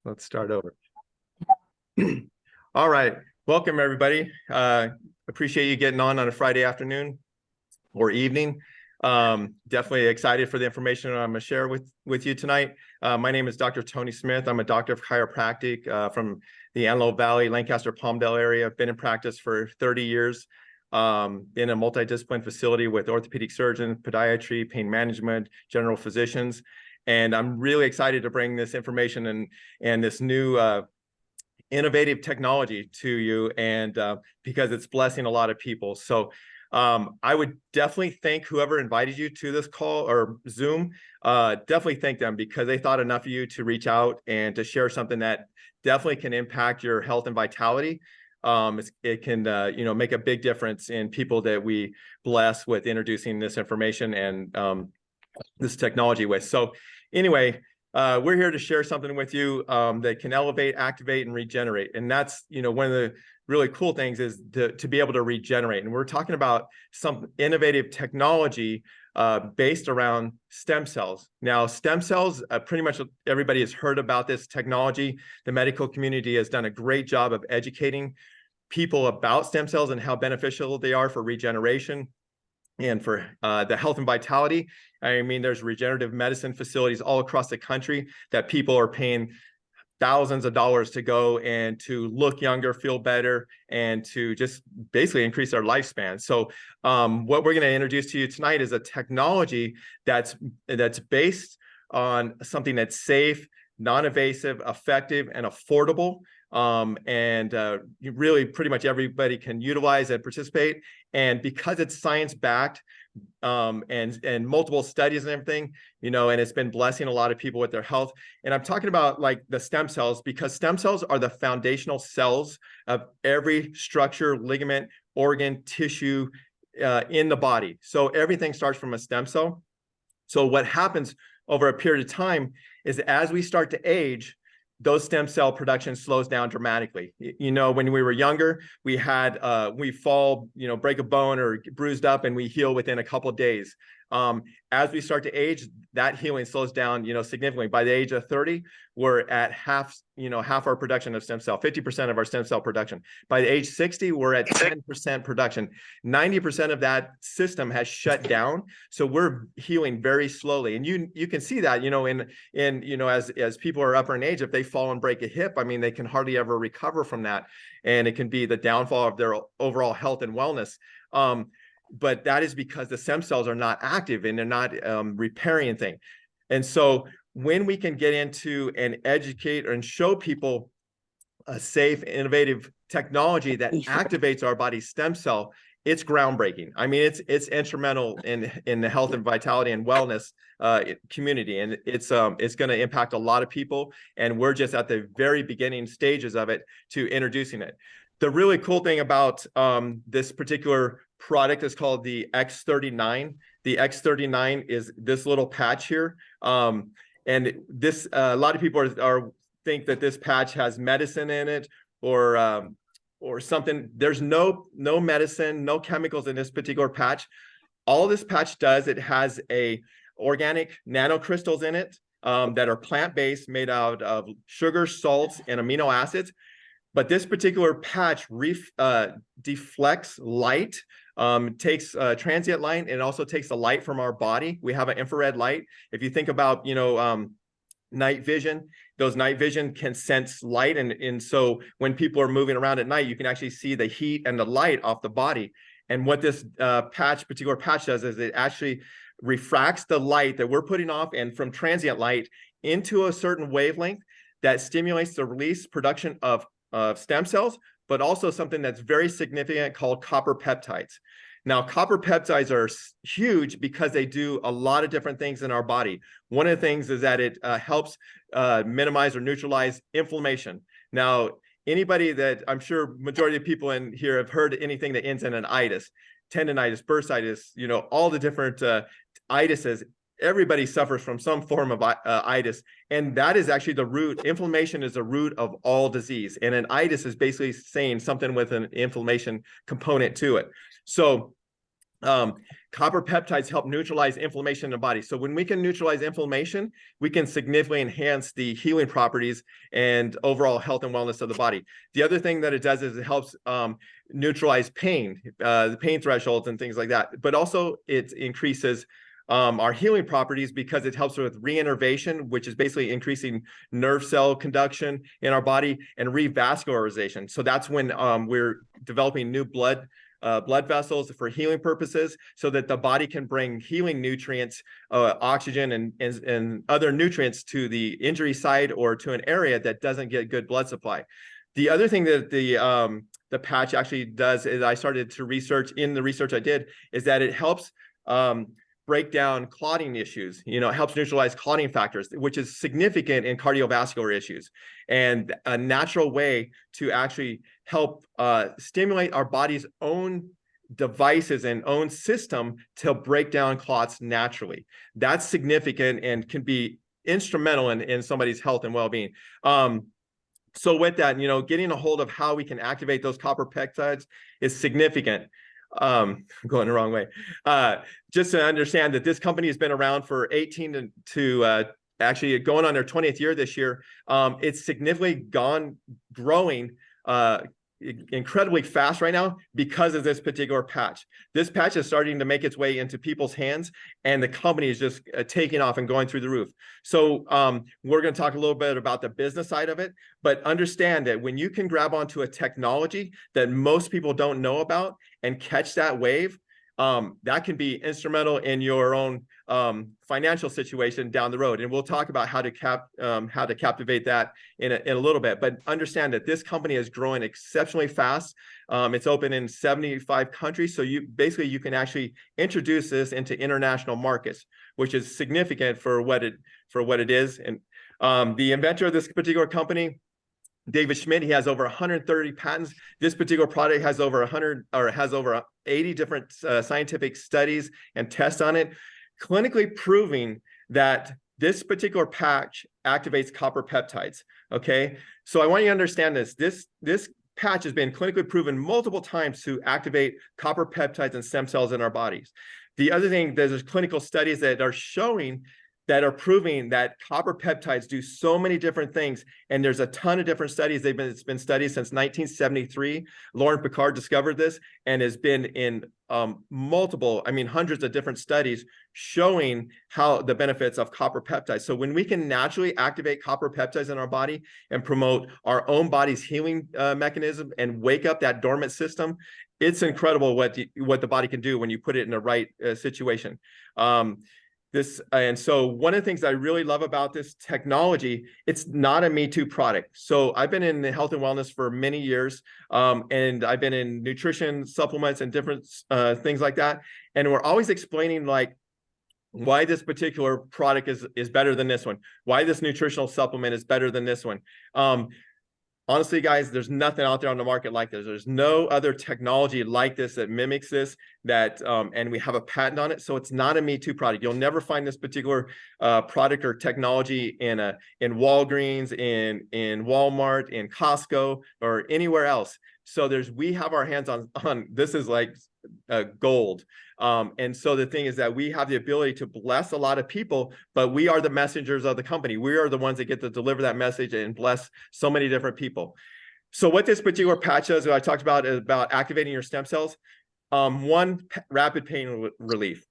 Let's start over. All right. Welcome, everybody. Appreciate you getting on a Friday afternoon or evening. Definitely excited for the information I'm going to share with you tonight. My name is Dr. Tony Smith. I'm a doctor of chiropractic from the Antelope Valley, Lancaster, Palmdale area. I've been in practice for 30 years in a multidisciplinary facility with orthopedic surgeons, podiatry, pain management, general physicians. And I'm really excited to bring this information and this new innovative technology to you, and because it's blessing a lot of people. So I would definitely thank whoever invited you to this call or Zoom. Definitely thank them because they thought enough of you to reach out and to share something that definitely can impact your health and vitality. It can make a big difference in people that we bless with introducing this information and this technology with. So anyway, we're here to share something with you that can elevate, activate, and regenerate. And that's, one of the really cool things is to be able to regenerate. And we're talking about some innovative technology based around stem cells. Now, stem cells, pretty much everybody has heard about this technology. The medical community has done a great job of educating people about stem cells and how beneficial they are for regeneration and for the health and vitality. I mean, there's regenerative medicine facilities all across the country that people are paying thousands of dollars to go and to look younger, feel better, and to just basically increase their lifespan. So what we're going to introduce to you tonight is a technology that's based on something that's safe, non-invasive, effective, and affordable. Really pretty much everybody can utilize and participate. And because it's science-backed and multiple studies and everything, and it's been blessing a lot of people with their health. And I'm talking about like the stem cells, because stem cells are the foundational cells of every structure, ligament, organ, tissue in the body. So everything starts from a stem cell. So what happens over a period of time is as we start to age, those stem cell production slows down dramatically. When we were younger, we fall, break a bone or bruised up, and we heal within a couple of days. As we start to age, that healing slows down, significantly. By the age of 30, we're at half our production of stem cell, 50% of our stem cell production. By the age 60, we're at 10% production. 90% of that system has shut down. So we're healing very slowly. And you can see that, as people are upper in age, if they fall and break a hip, I mean, they can hardly ever recover from that. And it can be the downfall of their overall health and wellness. But that is because the stem cells are not active and they're not repairing things. And so when we can get into and educate and show people a safe, innovative technology that activates our body's stem cell, it's groundbreaking. I mean, it's instrumental in the health and vitality and wellness community, and it's going to impact a lot of people. And we're just at the very beginning stages of it to introducing it. The really cool thing about this particular product is called the X39. The X39 is this little patch here. And this, a lot of people think that this patch has medicine in it or something. There's no medicine, no chemicals in this particular patch. All this patch does, it has organic nanocrystals in it that are plant-based, made out of sugar, salts, and amino acids. But this particular patch deflects light, takes transient light, and also takes the light from our body. We have an infrared light. If you think about, night vision, those night vision can sense light. And so when people are moving around at night, you can actually see the heat and the light off the body. And what this particular patch does is it actually refracts the light that we're putting off and from transient light into a certain wavelength that stimulates the production of stem cells, but also something that's very significant called copper peptides. Now, copper peptides are huge because they do a lot of different things in our body. One of the things is that it helps minimize or neutralize inflammation. Now, anybody that I'm sure majority of people in here have heard anything that ends in an itis, tendonitis, bursitis, all the different itises. Everybody suffers from some form of itis, and that is actually the root. Inflammation is the root of all disease, and an itis is basically saying something with an inflammation component to it. So Copper peptides help neutralize inflammation in the body. So when we can neutralize inflammation, we can significantly enhance the healing properties and overall health and wellness of the body. The other thing that it does is it helps neutralize pain, the pain thresholds and things like that. But also it increases our healing properties because it helps with reinnervation, which is basically increasing nerve cell conduction in our body, and revascularization. So that's when we're developing new blood vessels for healing purposes, so that the body can bring healing nutrients, oxygen and other nutrients to the injury site or to an area that doesn't get good blood supply. The other thing that the patch actually does is I started to research in the research I did is that it helps break down clotting issues. You know, it helps neutralize clotting factors, which is significant in cardiovascular issues, and a natural way to actually help stimulate our body's own devices and own system to break down clots naturally. That's significant and can be instrumental in somebody's health and well-being. So with that, you know, getting a hold of how we can activate those copper peptides is significant. Going the wrong way. Just to understand that this company has been around for 18 to actually going on their 20th year this year. It's significantly growing incredibly fast right now because of this particular patch. This patch is starting to make its way into people's hands, and the company is just taking off and going through the roof. So we're going to talk a little bit about the business side of it, but understand that when you can grab onto a technology that most people don't know about and catch that wave, that can be instrumental in your own financial situation down the road. And we'll talk about how to captivate that in a little bit. But understand that this company is growing exceptionally fast. It's open in 75 countries. So you can actually introduce this into international markets, which is significant for what it is. And the inventor of this particular company, David Schmidt, he has over 130 patents. This particular product has over 100 or has over 80 different scientific studies and tests on it, clinically proving that this particular patch activates copper peptides. Okay, so I want you to understand this. This patch has been clinically proven multiple times to activate copper peptides and stem cells in our bodies. The other thing, there's clinical studies that are proving that copper peptides do so many different things. And there's a ton of different studies. It's been studied since 1973. Lauren Picard discovered this and has been in hundreds of different studies showing how the benefits of copper peptides. So when we can naturally activate copper peptides in our body and promote our own body's healing mechanism and wake up that dormant system, it's incredible what the body can do when you put it in the right situation. And so one of the things I really love about this technology, it's not a Me Too product. So I've been in the health and wellness for many years, and I've been in nutrition supplements and different things like that. And we're always explaining like why this particular product is better than this one, why this nutritional supplement is better than this one. Honestly, guys, there's nothing out there on the market like this. There's no other technology like this that mimics this, and we have a patent on it. So it's not a Me Too product. You'll never find this particular product or technology in Walgreens, in Walmart, in Costco, or anywhere else. So we have our hands on this is like gold. And so the thing is that we have the ability to bless a lot of people, but we are the messengers of the company. We are the ones that get to deliver that message and bless so many different people. So what this particular patch does, that I talked about, is about activating your stem cells. One, rapid pain relief.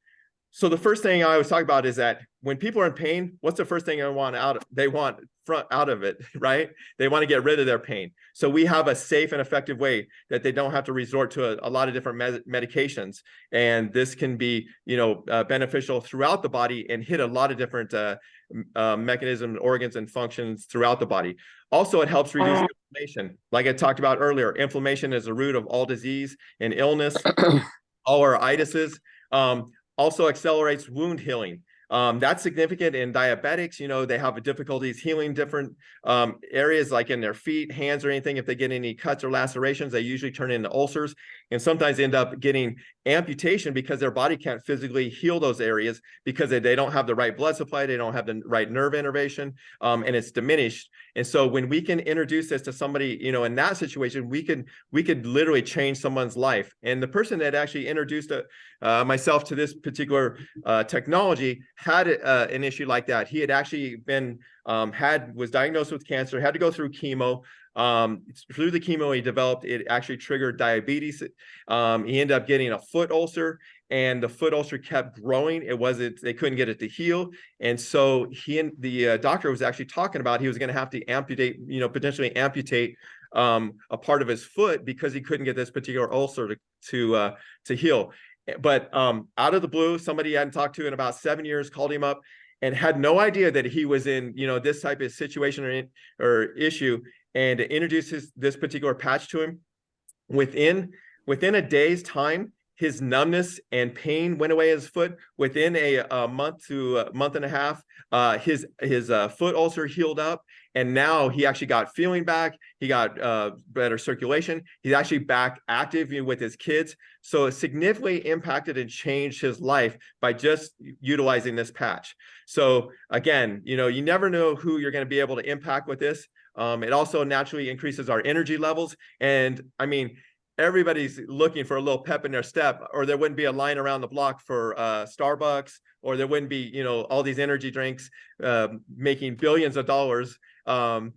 So the first thing I always talk about is that when people are in pain, what's the first thing they want out of it, right? They want to get rid of their pain. So we have a safe and effective way that they don't have to resort to a lot of different medications. And this can be, beneficial throughout the body and hit a lot of different mechanisms, organs, and functions throughout the body. Also, it helps reduce inflammation. Like I talked about earlier, inflammation is the root of all disease and illness, all our itises. Also accelerates wound healing. That's significant in diabetics. They have difficulties healing different areas like in their feet, hands, or anything. If they get any cuts or lacerations, they usually turn into ulcers and sometimes end up getting amputation because their body can't physically heal those areas because they don't have the right blood supply, they don't have the right nerve innervation, and it's diminished. And so when we can introduce this to somebody, you know, in that situation, we could literally change someone's life. And the person that actually introduced myself to this particular technology had an issue like that. He had actually been was diagnosed with cancer, had to go through chemo. Through the chemo he developed, it actually triggered diabetes. He ended up getting a foot ulcer, and the foot ulcer kept growing. They couldn't get it to heal. And so the doctor was actually talking about he was going to have to amputate, you know, potentially amputate a part of his foot because he couldn't get this particular ulcer to heal. But out of the blue, somebody he hadn't talked to in about 7 years called him up and had no idea that he was in, you know, this type of situation or issue, and introduced this particular patch to him. Within a day's time, his numbness and pain went away his foot. Within a month to a month and a half, his foot ulcer healed up, and now he actually got feeling back. He got better circulation. He's actually back active, you know, with his kids. So it significantly impacted and changed his life by just utilizing this patch. So again, you know, you never know who you're going to be able to impact with this. It also naturally increases our energy levels. And I mean, everybody's looking for a little pep in their step, or there wouldn't be a line around the block for Starbucks, or there wouldn't be, you know, all these energy drinks making billions of dollars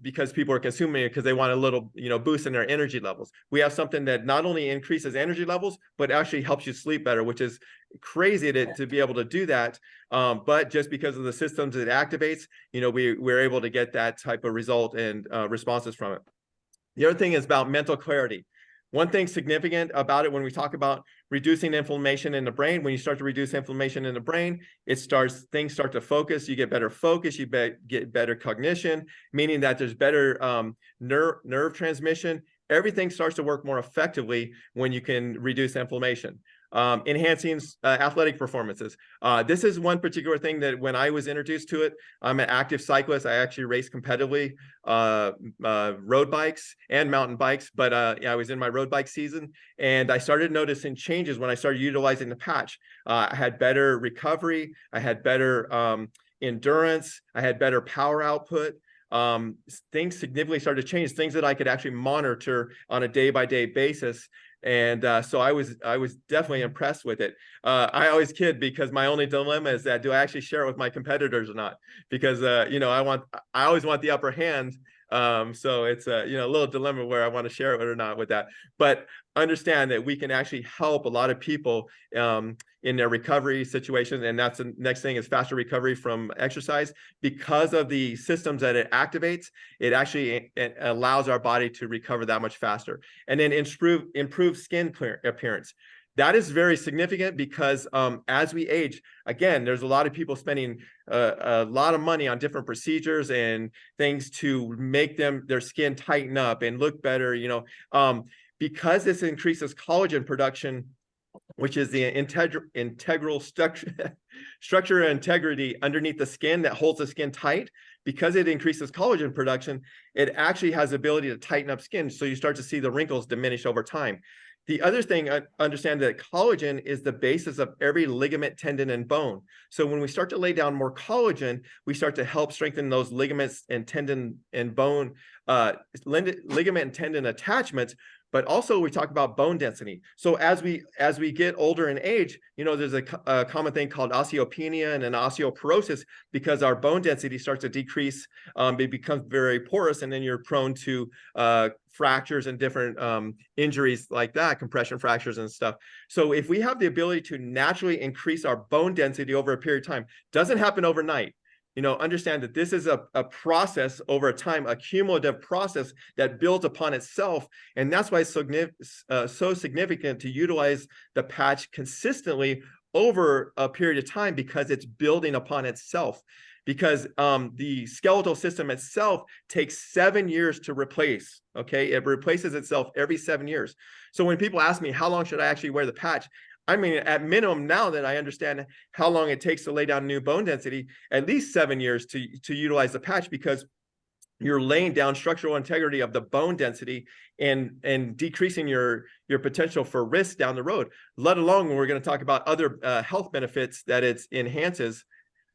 because people are consuming it because they want a little, you know, boost in their energy levels. We have something that not only increases energy levels, but actually helps you sleep better, which is crazy to be able to do that. But just because of the systems it activates, you know, we're able to get that type of result and responses from it. The other thing is about mental clarity. One thing significant about it when we talk about reducing inflammation in the brain, when you start to reduce inflammation in the brain, things start to focus. You get better focus, you get better cognition, meaning that there's better nerve transmission. Everything starts to work more effectively when you can reduce inflammation. Enhancing athletic performances. This is one particular thing that when I was introduced to it, I'm an active cyclist. I actually race competitively, road bikes and mountain bikes, but I was in my road bike season, and I started noticing changes when I started utilizing the patch. I had better recovery. I had better endurance. I had better power output. Things significantly started to change, things that I could actually monitor on a day-by-day basis. And so I was definitely impressed with it. I always kid because my only dilemma is that do I actually share it with my competitors or not? Because you know, I always want the upper hand. So it's you know, a little dilemma where I want to share it or not with that. But understand that we can actually help a lot of people in their recovery situation, and that's the next thing is faster recovery from exercise. Because of the systems that it activates, it allows our body to recover that much faster. And then improve skin appearance. That is very significant because as we age, again, there's a lot of people spending a lot of money on different procedures and things to make their skin tighten up and look better, you know, because this increases collagen production, which is the integral structure and integrity underneath the skin that holds the skin tight. Because it increases collagen production, it actually has the ability to tighten up skin. So you start to see the wrinkles diminish over time. The other thing, understand that collagen is the basis of every ligament, tendon, and bone. So when we start to lay down more collagen, we start to help strengthen those ligaments and tendon and bone, ligament and tendon attachments. But also we talk about bone density. So as we get older in age, you know, there's a common thing called osteopenia and an osteoporosis because our bone density starts to decrease. It becomes very porous, and then you're prone to fractures and different injuries like that, compression fractures and stuff. So if we have the ability to naturally increase our bone density over a period of time, doesn't happen overnight. You know, understand that this is a process over a time, a cumulative process that builds upon itself. And that's why it's so significant to utilize the patch consistently over a period of time, because it's building upon itself. Because the skeletal system itself takes 7 years to replace, okay? It replaces itself every 7 years. So when people ask me, how long should I actually wear the patch? I mean, at minimum, now that I understand how long it takes to lay down new bone density, at least 7 years to utilize the patch, because you're laying down structural integrity of the bone density and decreasing your potential for risk down the road, let alone when we're going to talk about other health benefits that it enhances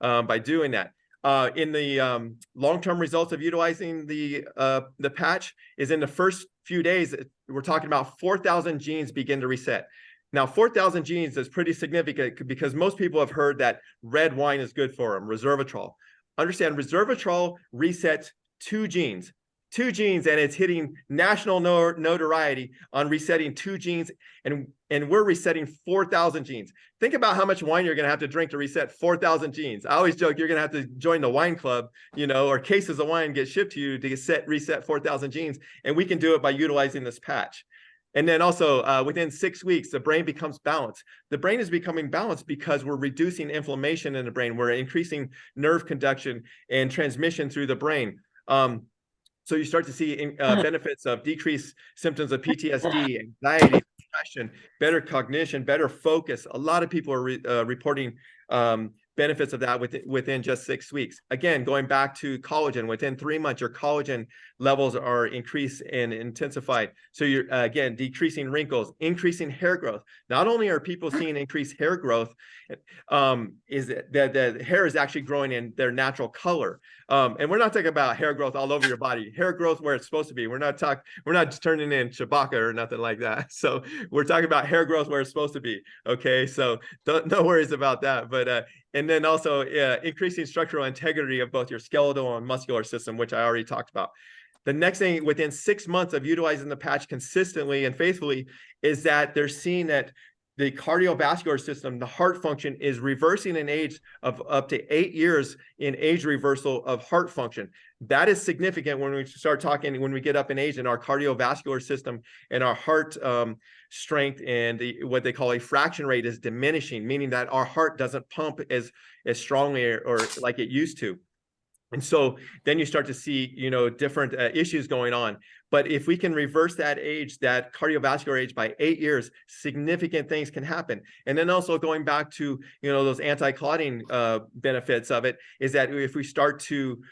by doing that. In the long-term results of utilizing the patch is in the first few days, we're talking about 4,000 genes begin to reset. Now, 4,000 genes is pretty significant because most people have heard that red wine is good for them, resveratrol. Understand, resveratrol resets two genes, and it's hitting national notoriety on resetting two genes, and we're resetting 4,000 genes. Think about how much wine you're going to have to drink to reset 4,000 genes. I always joke you're going to have to join the wine club, you know, or cases of wine get shipped to you to reset 4,000 genes, and we can do it by utilizing this patch. And then also within 6 weeks, the brain becomes balanced. The brain is becoming balanced because we're reducing inflammation in the brain. We're increasing nerve conduction and transmission through the brain. So you start to see benefits of decreased symptoms of PTSD, anxiety, depression, better cognition, better focus. A lot of people are reporting benefits of that within just 6 weeks. Again, going back to collagen, within 3 months, your collagen levels are increased and intensified. So you're, again, decreasing wrinkles, increasing hair growth. Not only are people seeing increased hair growth, is that the hair is actually growing in their natural color. And we're not talking about hair growth all over your body, hair growth where it's supposed to be. We're not just turning in Chewbacca or nothing like that. So we're talking about hair growth where it's supposed to be. Okay, so no worries about that. But and then also increasing structural integrity of both your skeletal and muscular system, which I already talked about. The next thing, within 6 months of utilizing the patch consistently and faithfully, is that they're seeing that the cardiovascular system, the heart function, is reversing an age of up to 8 years in age reversal of heart function. That is significant when we start talking, when we get up in age, and our cardiovascular system and our heart strength and what they call a fraction rate is diminishing, meaning that our heart doesn't pump as strongly or like it used to. And so then you start to see, you know, different issues going on. But if we can reverse that age, that cardiovascular age, by 8 years, significant things can happen. And then also going back to, you know, those anti-clotting benefits of it, is that if we start to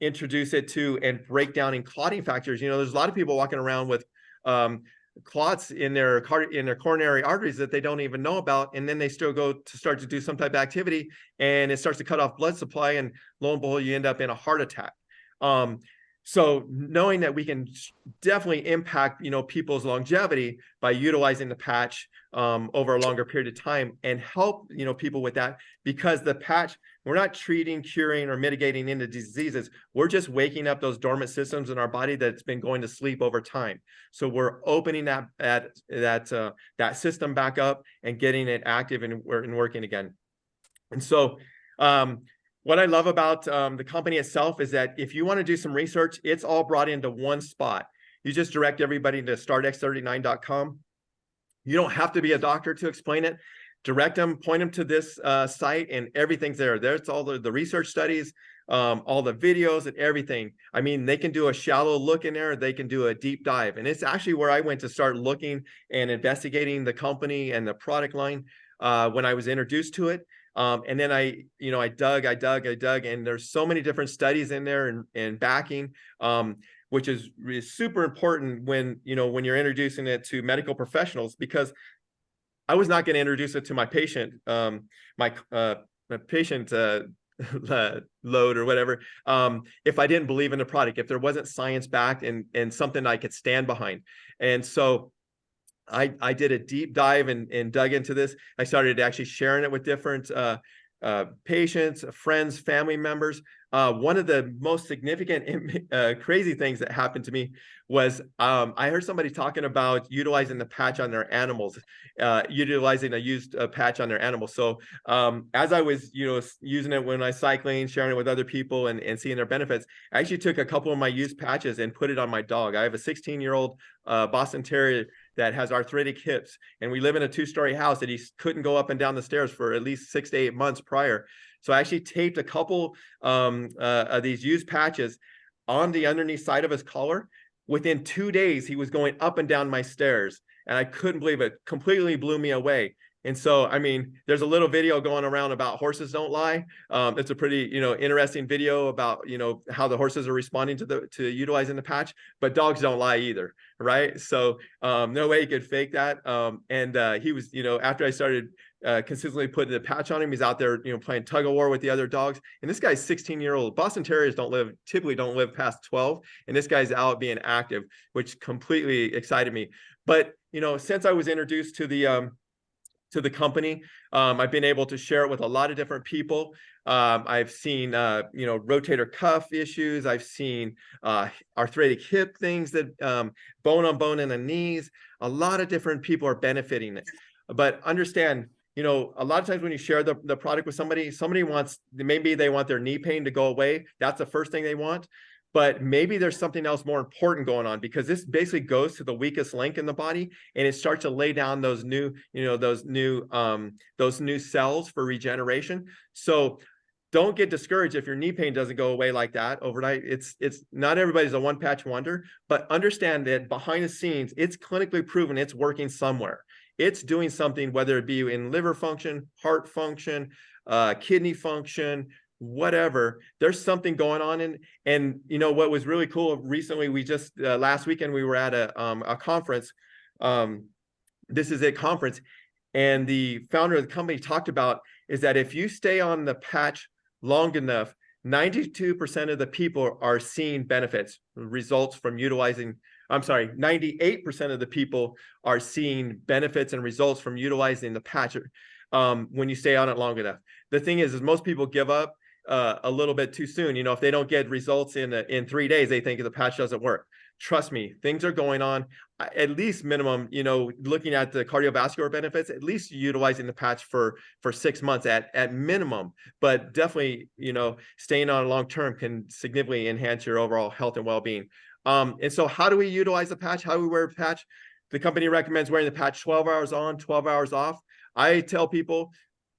introduce it to and break down in clotting factors, you know, there's a lot of people walking around with clots in their coronary arteries that they don't even know about, and then they still start to do some type of activity, and it starts to cut off blood supply, and lo and behold, you end up in a heart attack. So knowing that we can definitely impact, you know, people's longevity by utilizing the patch over a longer period of time, and help, you know, people with that, because the patch, we're not treating, curing, or mitigating into diseases. We're just waking up those dormant systems in our body that's been going to sleep over time. So we're opening that system back up and getting it active and working again. And so what I love about the company itself is that if you want to do some research, it's all brought into one spot. You just direct everybody to startx39.com. You don't have to be a doctor to explain it. Direct them, point them to this site, and everything's there. There's all the research studies, all the videos and everything. I mean, they can do a shallow look in there. They can do a deep dive. And it's actually where I went to start looking and investigating the company and the product line when I was introduced to it. And then I dug, and there's so many different studies in there and backing, which is super important when you're introducing it to medical professionals, because I was not going to introduce it to my patient, my patient load or whatever, if I didn't believe in the product, if there wasn't science backed and something I could stand behind. And so I did a deep dive and dug into this. I started actually sharing it with different patients, friends, family members. One of the most significant crazy things that happened to me was I heard somebody talking about utilizing the patch on their animals, utilizing a used patch on their animals. So as I was using it when I was cycling, sharing it with other people and seeing their benefits, I actually took a couple of my used patches and put it on my dog. I have a 16-year-old Boston Terrier that has arthritic hips, and we live in a 2-story house that he couldn't go up and down the stairs for at least 6 to 8 months prior. So I actually taped a couple of these used patches on the underneath side of his collar. Within 2 days, he was going up and down my stairs, and I couldn't believe it. Completely blew me away. And so, I mean, there's a little video going around about horses don't lie. It's a pretty, interesting video about, how the horses are responding to utilizing the patch, but dogs don't lie either, right? So no way he could fake that. He was, after I started consistently putting the patch on him, he's out there, playing tug of war with the other dogs. And this guy's 16-year-old. Boston Terriers typically don't live past 12. And this guy's out being active, which completely excited me. But, since I was introduced to the company, I've been able to share it with a lot of different people. I've seen, rotator cuff issues. I've seen arthritic hip things, that bone on bone in the knees. A lot of different people are benefiting it. But understand, a lot of times when you share the product with somebody wants, maybe they want their knee pain to go away. That's the first thing they want. But maybe there's something else more important going on, because this basically goes to the weakest link in the body, and it starts to lay down those new cells for regeneration. So don't get discouraged if your knee pain doesn't go away like that overnight. It's not everybody's a one patch wonder, but understand that behind the scenes, it's clinically proven it's working somewhere. It's doing something, whether it be in liver function, heart function, kidney function, whatever. There's something going on. And what was really cool recently, we just last weekend we were at a conference, This Is It conference, and the founder of the company talked about is that if you stay on the patch long enough, 92% of the people are seeing benefits, results from utilizing. I'm sorry, 98% of the people are seeing benefits and results from utilizing the patch when you stay on it long enough. The thing is most people give up a little bit too soon. If they don't get results in 3 days, they think the patch doesn't work. Trust me, things are going on. At least minimum, looking at the cardiovascular benefits, at least utilizing the patch for 6 months at minimum. But definitely, staying on long term can significantly enhance your overall health and well-being. And so how do we utilize the patch? How do we wear a patch? The company recommends wearing the patch 12 hours on, 12 hours off. I tell people,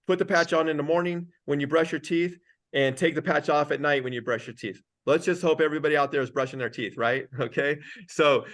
put the patch on in the morning when you brush your teeth, and take the patch off at night when you brush your teeth. Let's just hope everybody out there is brushing their teeth, right? Okay. So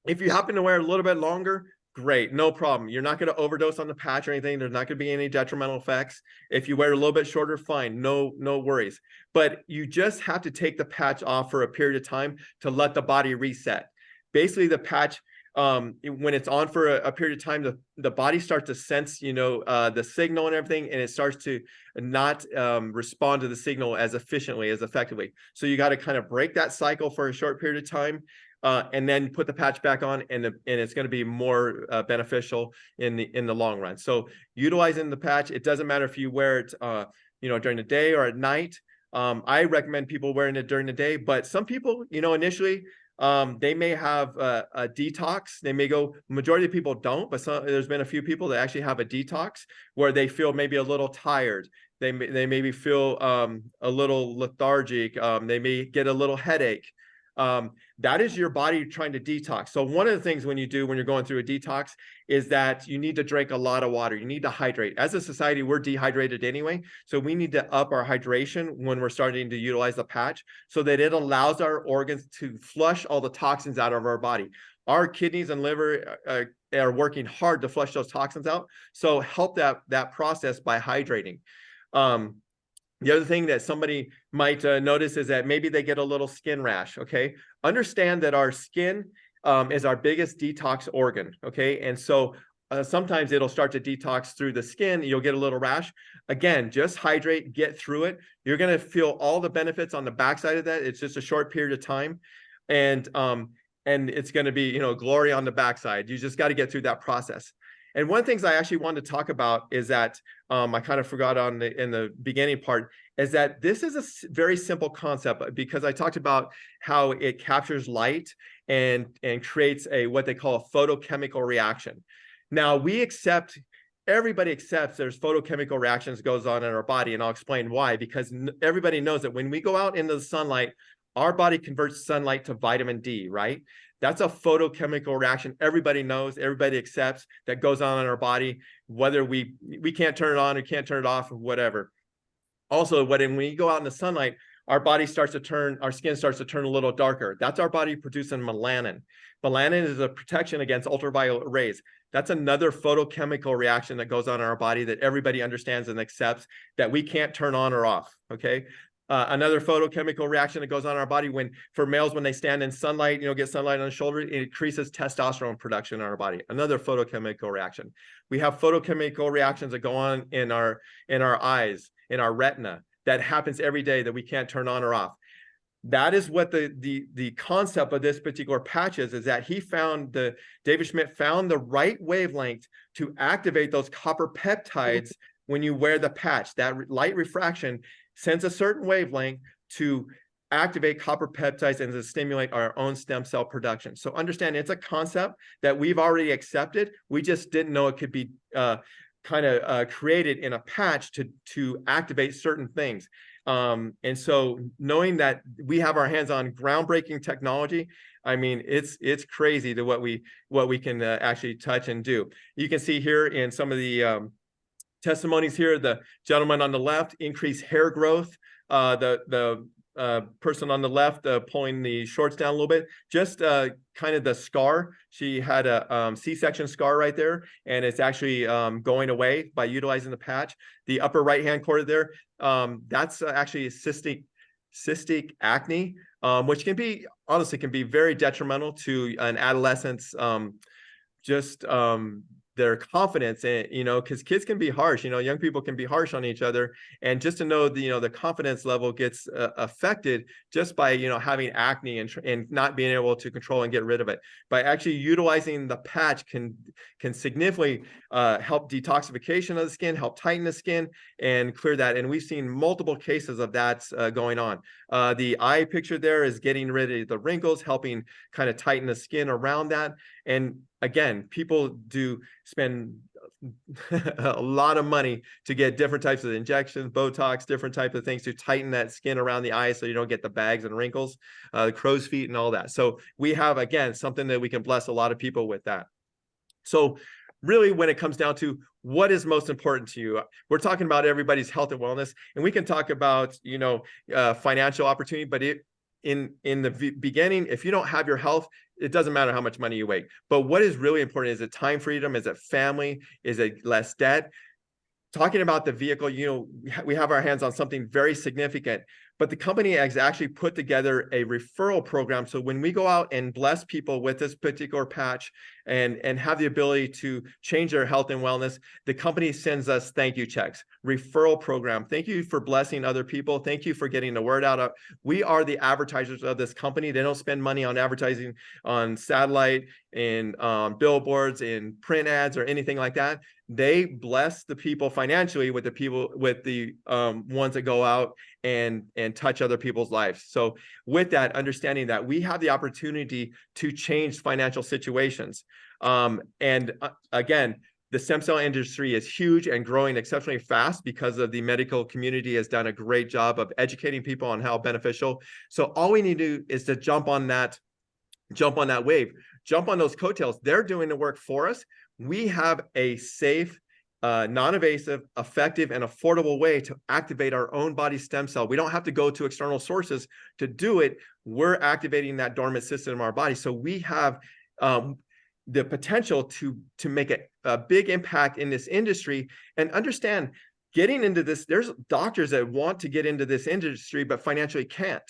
if you happen to wear a little bit longer, great, no problem. You're not going to overdose on the patch or anything. There's not going to be any detrimental effects. If you wear a little bit shorter, fine, no worries. But you just have to take the patch off for a period of time to let the body reset. Basically, the patch, when it's on for a period of time, the body starts to sense, the signal and everything, and it starts to not respond to the signal as efficiently, as effectively. So you got to kind of break that cycle for a short period of time, and then put the patch back on, and it's going to be more beneficial in the long run. So utilizing the patch, it doesn't matter if you wear it, during the day or at night. I recommend people wearing it during the day, but some people, initially, they may have a detox. They may go, majority of people don't, but there's been a few people that actually have a detox where they feel maybe a little tired. They maybe feel a little lethargic. They may get a little headache. That is your body trying to detox. So one of the things when you're going through a detox is that you need to drink a lot of water. You need to hydrate. As a society, we're dehydrated anyway. So we need to up our hydration when we're starting to utilize the patch so that it allows our organs to flush all the toxins out of our body. Our kidneys and liver are working hard to flush those toxins out. So help that process by hydrating. The other thing that somebody might notice is that maybe they get a little skin rash, okay? Understand that our skin is our biggest detox organ, okay? And so sometimes it'll start to detox through the skin. You'll get a little rash. Again, just hydrate, get through it. You're going to feel all the benefits on the backside of that. It's just a short period of time. And it's going to be, glory on the backside. You just got to get through that process. And one of the things I actually wanted to talk about is that I kind of forgot in the beginning part is that this is a very simple concept, because I talked about how it captures light and creates what they call a photochemical reaction. Now everybody accepts there's photochemical reactions goes on in our body, and I'll explain why. Because everybody knows that when we go out into the sunlight, our body converts sunlight to vitamin D, right? That's a photochemical reaction. Everybody knows, everybody accepts that goes on in our body, whether we can't turn it on or can't turn it off or whatever. Also, when we go out in the sunlight, our body starts to turn, our skin starts to turn a little darker. That's our body producing melanin. Melanin is a protection against ultraviolet rays. That's another photochemical reaction that goes on in our body that everybody understands and accepts that we can't turn on or off, okay? Another photochemical reaction that goes on in our body for males, when they stand in sunlight, get sunlight on the shoulder, it increases testosterone production in our body. Another photochemical reaction. We have photochemical reactions that go on in our eyes, in our retina, that happens every day that we can't turn on or off. That is what the concept of this particular patch is that David Schmidt found the right wavelength to activate those copper peptides when you wear the patch. That light refraction sends a certain wavelength to activate copper peptides and to stimulate our own stem cell production. So understand, it's a concept that we've already accepted. We just didn't know it could be created in a patch to activate certain things. And so knowing that we have our hands on groundbreaking technology, I mean, it's crazy to what we can actually touch and do. You can see here in some of the testimonies here, the gentleman on the left, increased hair growth. The person on the left pulling the shorts down a little bit, just kind of the scar. She had a C-section scar right there, and it's actually going away by utilizing the patch. The upper right-hand corner there, that's actually cystic acne, which honestly can be very detrimental to an adolescent's their confidence, and because kids can be harsh, young people can be harsh on each other, and just to know the confidence level gets affected just by having acne and not being able to control and get rid of it. By actually utilizing the patch can significantly help detoxification of the skin, help tighten the skin, and clear that. And we've seen multiple cases of that going on. The eye picture there is getting rid of the wrinkles, helping kind of tighten the skin around that. And again, people do spend a lot of money to get different types of injections, Botox, different types of things to tighten that skin around the eye so you don't get the bags and wrinkles, the crow's feet and all that. So we have, again, something that we can bless a lot of people with that. So really, when it comes down to what is most important to you, we're talking about everybody's health and wellness, and we can talk about, financial opportunity, but in the beginning, if you don't have your health, it doesn't matter how much money you make. But what is really important, is it time freedom? Is it family? Is it less debt? Talking about the vehicle, we have our hands on something very significant, but the company has actually put together a referral program. So when we go out and bless people with this particular patch and have the ability to change their health and wellness, the company sends us thank you checks, referral program. Thank you for blessing other people. Thank you for getting the word out. We are the advertisers of this company. They don't spend money on advertising on satellite, in billboards, in print ads, or anything like that. They bless the people financially with the ones that go out and touch other people's lives. So with that, understanding that we have the opportunity to change financial situations. Again, the stem cell industry is huge and growing exceptionally fast because of the medical community has done a great job of educating people on how beneficial. So all we need to do is to jump on that wave, jump on those coattails. They're doing the work for us. We have a safe, non-invasive, effective, and affordable way to activate our own body stem cell. We don't have to go to external sources to do it. We're activating that dormant system in our body. So we have the potential to make a big impact in this industry. And understand, getting into this, there's doctors that want to get into this industry, but financially can't,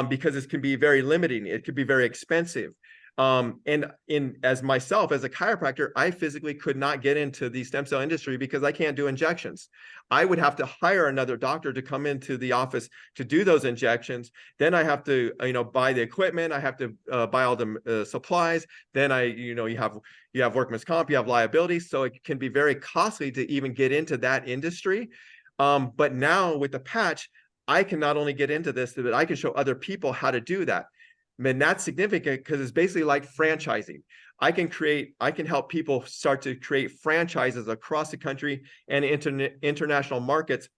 because it can be very limiting. It could be very expensive. As myself, as a chiropractor, I physically could not get into the stem cell industry because I can't do injections. I would have to hire another doctor to come into the office to do those injections. Then I have to, buy the equipment. I have to buy all the supplies. Then you have workman's comp, you have liability. So it can be very costly to even get into that industry. But now with the patch, I can not only get into this, but I can show other people how to do that. And that's significant because it's basically like franchising. I can help people start to create franchises across the country and international markets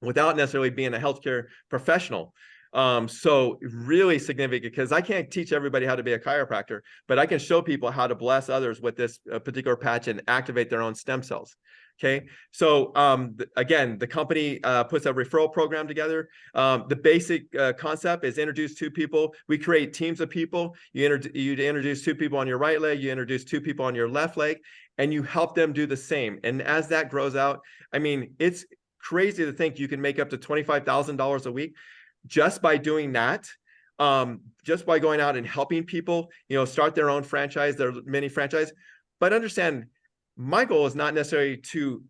without necessarily being a healthcare professional. So really significant, because I can't teach everybody how to be a chiropractor, but I can show people how to bless others with this particular patch and activate their own stem cells. Okay, so again, the company puts a referral program together. The basic concept is introduce two people. We create teams of people. You introduce two people on your right leg, you introduce two people on your left leg, and you help them do the same. And as that grows out, I mean, it's crazy to think you can make up to $25,000 a week just by doing that. Just by going out and helping people, start their own franchise, their mini franchise. But understand, my goal is not necessarily to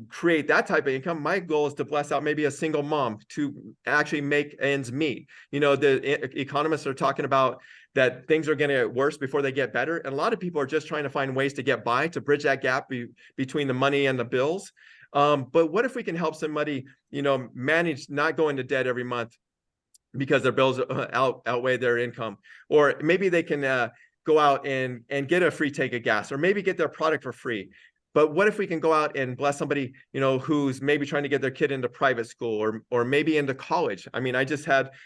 create that type of income. My goal is to bless out maybe a single mom to actually make ends meet. The economists are talking about that things are going to get worse before they get better. And a lot of people are just trying to find ways to get by, to bridge that gap between the money and the bills. But what if we can help somebody, manage not going to debt every month because their bills outweigh their income? Or maybe they can go out and get a free tank of gas, or maybe get their product for free. But what if we can go out and bless somebody, who's maybe trying to get their kid into private school, or maybe into college? I mean,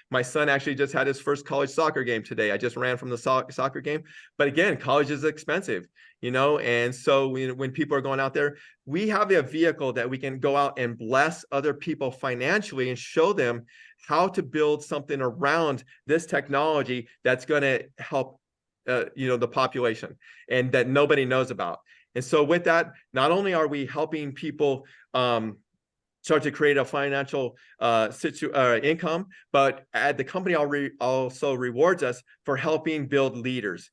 my son actually just had his first college soccer game today. I just ran from the soccer game. But again, college is expensive, and so when people are going out there, we have a vehicle that we can go out and bless other people financially and show them how to build something around this technology that's going to help the population, and that nobody knows about. And so with that, not only are we helping people start to create a financial income, but the company also rewards us for helping build leaders,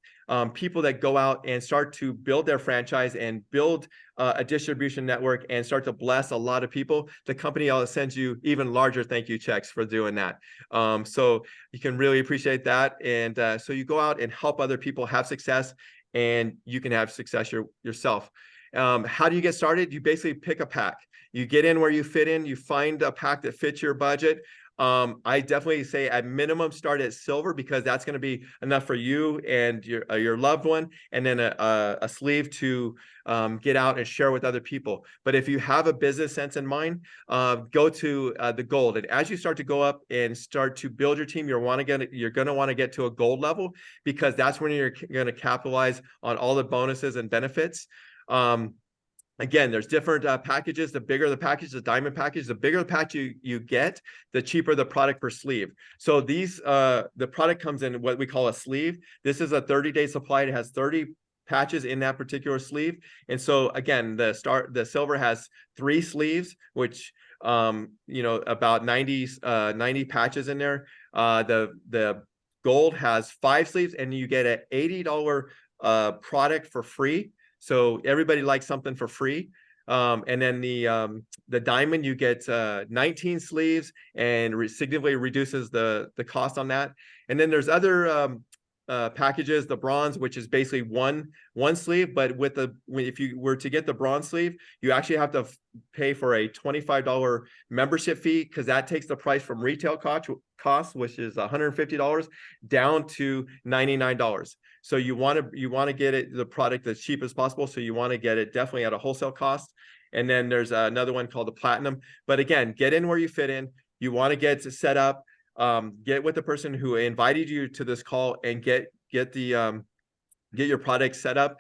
people that go out and start to build their franchise and build a distribution network and start to bless a lot of people. The company sends you even larger thank you checks for doing that. So you can really appreciate that. And so you go out and help other people have success, and you can have success yourself. How do you get started? You basically pick a pack. You get in where you fit in. You find a pack that fits your budget. I definitely say at minimum start at silver, because that's going to be enough for you and your loved one, and then a sleeve to get out and share with other people. But if you have a business sense in mind, go to the gold. And as you start to go up and start to build your team, you're going to want to get to a gold level, because that's when you're going to capitalize on all the bonuses and benefits. Again, there's different packages. The bigger the package, the diamond package, the bigger the package you get, the cheaper the product per sleeve. So the product comes in what we call a sleeve. This is a 30-day supply. It has 30 patches in that particular sleeve. And so again, the silver has 3 sleeves, which about 90 patches in there. The gold has 5 sleeves, and you get an $80 product for free. So everybody likes something for free. And then the diamond, you get 19 sleeves, and significantly reduces the cost on that. And then there's other packages, the bronze, which is basically one sleeve, but if you were to get the bronze sleeve, you actually have to pay for a $25 membership fee, because that takes the price from retail cost, which is $150, down to $99. So you want to get the product as cheap as possible. So you want to get it definitely at a wholesale cost. And then there's another one called the platinum. But again, get in where you fit in. You want to get set up. Get with the person who invited you to this call, and get your product set up.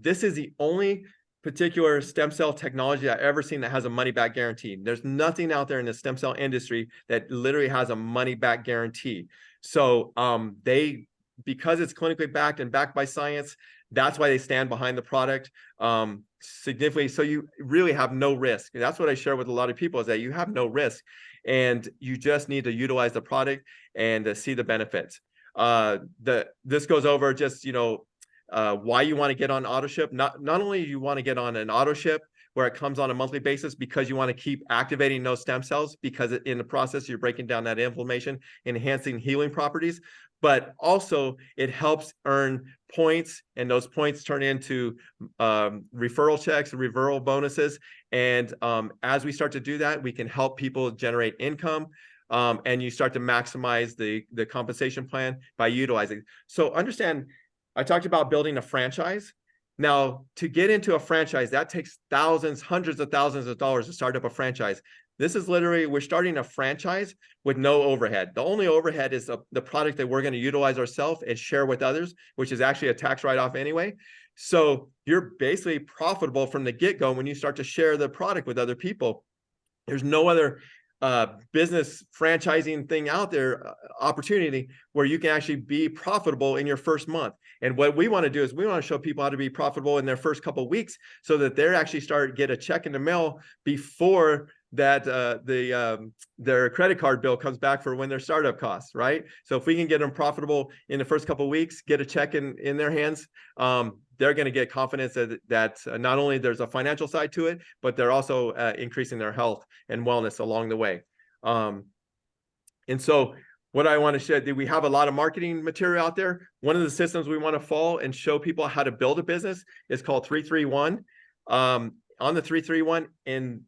This is the only particular stem cell technology I've ever seen that has a money back guarantee. There's nothing out there in the stem cell industry that literally has a money back guarantee. So because it's clinically backed and backed by science, that's why they stand behind the product significantly. So you really have no risk. And that's what I share with a lot of people, is that you have no risk, and you just need to utilize the product and see the benefits. This goes over just why you want to get on auto ship. Not only do you want to get on an auto ship where it comes on a monthly basis, because you want to keep activating those stem cells, because in the process you're breaking down that inflammation, enhancing healing properties. But also it helps earn points, and those points turn into referral checks, referral bonuses. And as we start to do that, we can help people generate income, and you start to maximize the compensation plan by utilizing. So understand, I talked about building a franchise. Now, to get into a franchise, that takes thousands, hundreds of thousands of dollars to start up a franchise. This is literally, we're starting a franchise with no overhead. The only overhead is the product that we're going to utilize ourselves and share with others, which is actually a tax write-off anyway. So you're basically profitable from the get-go when you start to share the product with other people. There's no other business franchising thing out there, opportunity where you can actually be profitable in your first month. And what we want to do is we want to show people how to be profitable in their first couple of weeks so that they're actually get a check in the mail before that their credit card bill comes back for when their startup costs, right? So if we can get them profitable in the first couple of weeks, get a check in their hands, they're going to get confidence that not only there's a financial side to it, but they're also increasing their health and wellness along the way. And so what I want to share, we have a lot of marketing material out there. One of the systems we want to follow and show people how to build a business is called 331. On the 331, and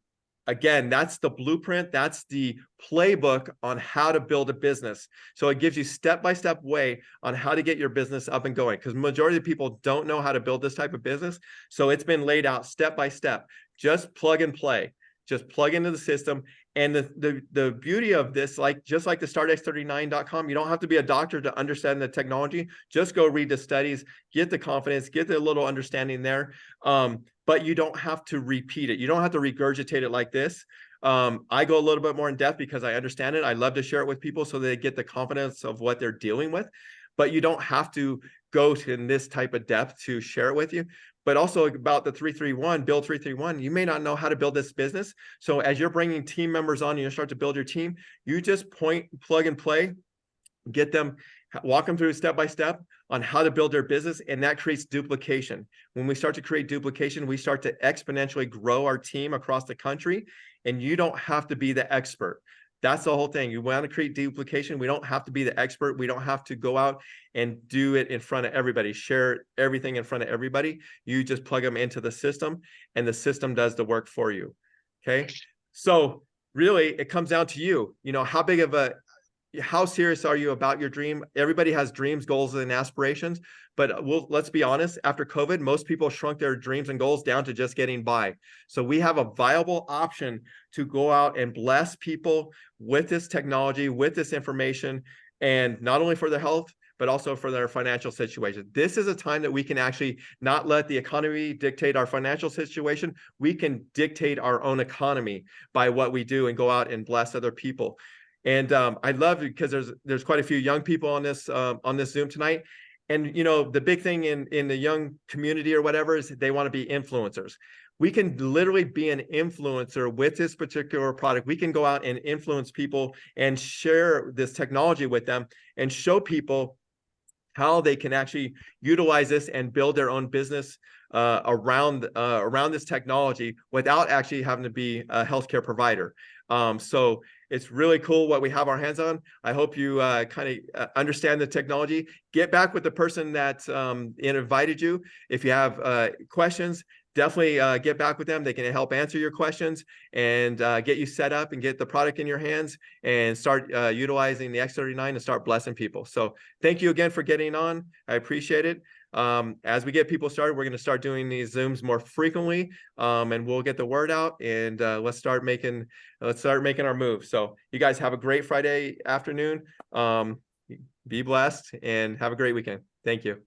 again, that's the blueprint. That's the playbook on how to build a business. So it gives you step-by-step way on how to get your business up and going, because majority of people don't know how to build this type of business. So it's been laid out step-by-step. Just plug and play. Just plug into the system. And the beauty of this, just like the startx39.com, you don't have to be a doctor to understand the technology. Just go read the studies, get the confidence, get the little understanding there. But you don't have to repeat it. You don't have to regurgitate it like this. I go a little bit more in depth because I understand it. I love to share it with people so they get the confidence of what they're dealing with. But you don't have to go in this type of depth to share it with you. But also about the 331, build 331, you may not know how to build this business. So as you're bringing team members on and you start to build your team, you just plug and play, get them, walk them through step by step on how to build their business, and that creates duplication. When we start to create duplication, we start to exponentially grow our team across the country, and you don't have to be the expert. That's the whole thing. You want to create duplication. We don't have to be the expert. We don't have to go out and do it in front of everybody, share everything in front of everybody. You just plug them into the system, and the system does the work for you. Okay. So really it comes down to you, how serious are you about your dream? Everybody has dreams, goals, and aspirations, but let's be honest, after COVID, most people shrunk their dreams and goals down to just getting by. So we have a viable option to go out and bless people with this technology, with this information, and not only for their health, but also for their financial situation. This is a time that we can actually not let the economy dictate our financial situation. We can dictate our own economy by what we do and go out and bless other people. And I love it because there's quite a few young people on this Zoom tonight. And the big thing in the young community or whatever is they want to be influencers. We can literally be an influencer with this particular product. We can go out and influence people and share this technology with them and show people how they can actually utilize this and build their own business around this technology without actually having to be a healthcare provider. So it's really cool what we have our hands on. I hope you kind of understand the technology. Get back with the person that invited you. If you have questions, definitely get back with them. They can help answer your questions and get you set up and get the product in your hands and start utilizing the X39 and start blessing people. So thank you again for getting on. I appreciate it. As we get people started, we're going to start doing these Zooms more frequently, and we'll get the word out, and let's start making our move. So you guys have a great Friday afternoon. Be blessed and have a great weekend. Thank you.